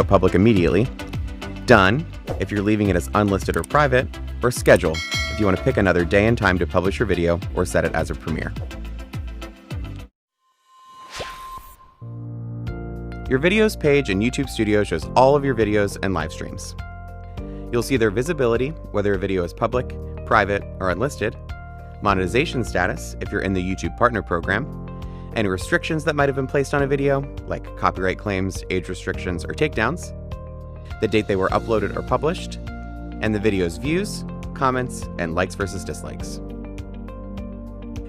public immediately, done if you're leaving it as unlisted or private, or schedule if you want to pick another day and time to publish your video or set it as a premiere. Your videos page in YouTube Studio shows all of your videos and live streams. You'll see their visibility, whether a video is public, private, or unlisted, monetization status if you're in the YouTube Partner Program, any restrictions that might have been placed on a video, like copyright claims, age restrictions, or takedowns, the date they were uploaded or published, and the video's views, comments, and likes versus dislikes.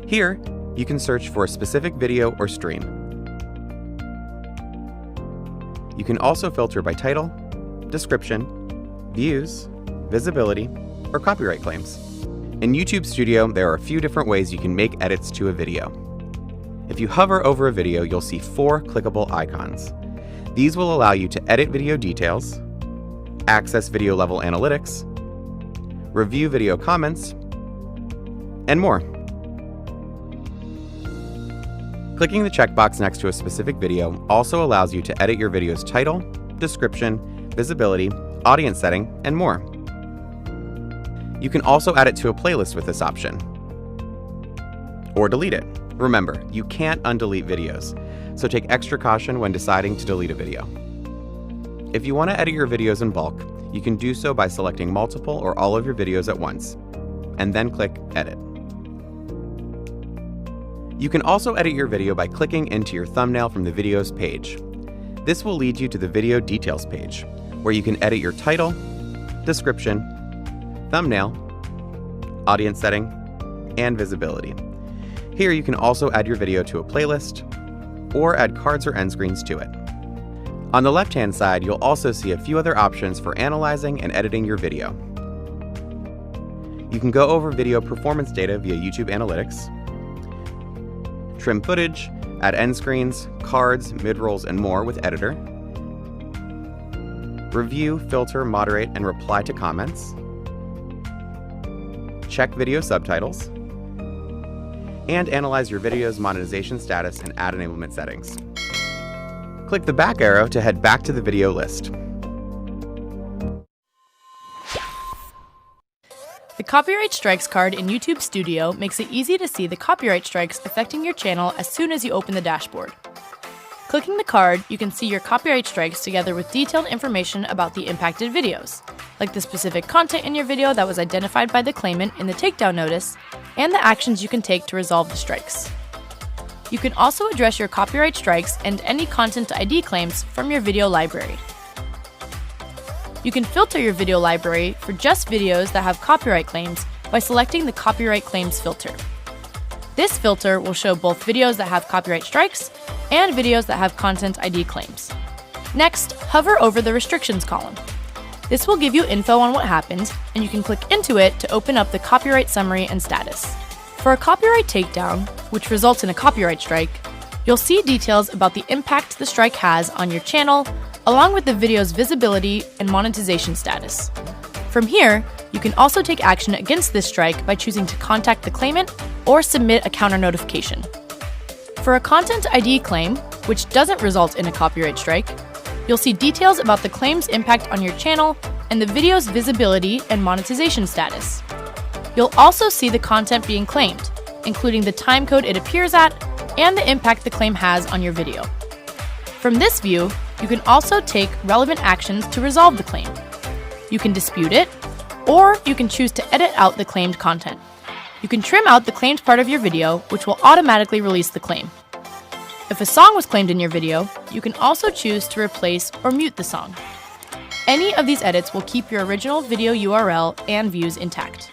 Here, you can search for a specific video or stream. You can also filter by title, description, views, visibility, or copyright claims. In YouTube Studio, there are a few different ways you can make edits to a video. If you hover over a video, you'll see 4 clickable icons. These will allow you to edit video details, access video level analytics, review video comments, and more. Clicking the checkbox next to a specific video also allows you to edit your video's title, description, visibility, audience setting, and more. You can also add it to a playlist with this option, or delete it. Remember, you can't undelete videos, so take extra caution when deciding to delete a video. If you want to edit your videos in bulk, you can do so by selecting multiple or all of your videos at once, and then click Edit. You can also edit your video by clicking into your thumbnail from the videos page. This will lead you to the video details page, where you can edit your title, description, thumbnail, audience setting, and visibility. Here you can also add your video to a playlist, or add cards or end screens to it. On the left-hand side, you'll also see a few other options for analyzing and editing your video. You can go over video performance data via YouTube Analytics, trim footage, add end screens, cards, mid-rolls, and more with Editor, review, filter, moderate, and reply to comments, check video subtitles, and analyze your video's monetization status and ad enablement settings. Click the back arrow to head back to the video list. The Copyright Strikes card in YouTube Studio makes it easy to see the copyright strikes affecting your channel as soon as you open the dashboard. Clicking the card, you can see your copyright strikes together with detailed information about the impacted videos, like the specific content in your video that was identified by the claimant in the takedown notice, and the actions you can take to resolve the strikes. You can also address your copyright strikes and any content ID claims from your video library. You can filter your video library for just videos that have copyright claims by selecting the Copyright Claims filter. This filter will show both videos that have copyright strikes and videos that have content ID claims. Next, hover over the Restrictions column. This will give you info on what happened, and you can click into it to open up the copyright summary and status. For a copyright takedown, which results in a copyright strike, you'll see details about the impact the strike has on your channel, along with the video's visibility and monetization status. From here, you can also take action against this strike by choosing to contact the claimant or submit a counter notification. For a content ID claim, which doesn't result in a copyright strike, you'll see details about the claim's impact on your channel and the video's visibility and monetization status. You'll also see the content being claimed, including the timecode it appears at and the impact the claim has on your video. From this view, you can also take relevant actions to resolve the claim. You can dispute it, or you can choose to edit out the claimed content. You can trim out the claimed part of your video, which will automatically release the claim. If a song was claimed in your video, you can also choose to replace or mute the song. Any of these edits will keep your original video URL and views intact.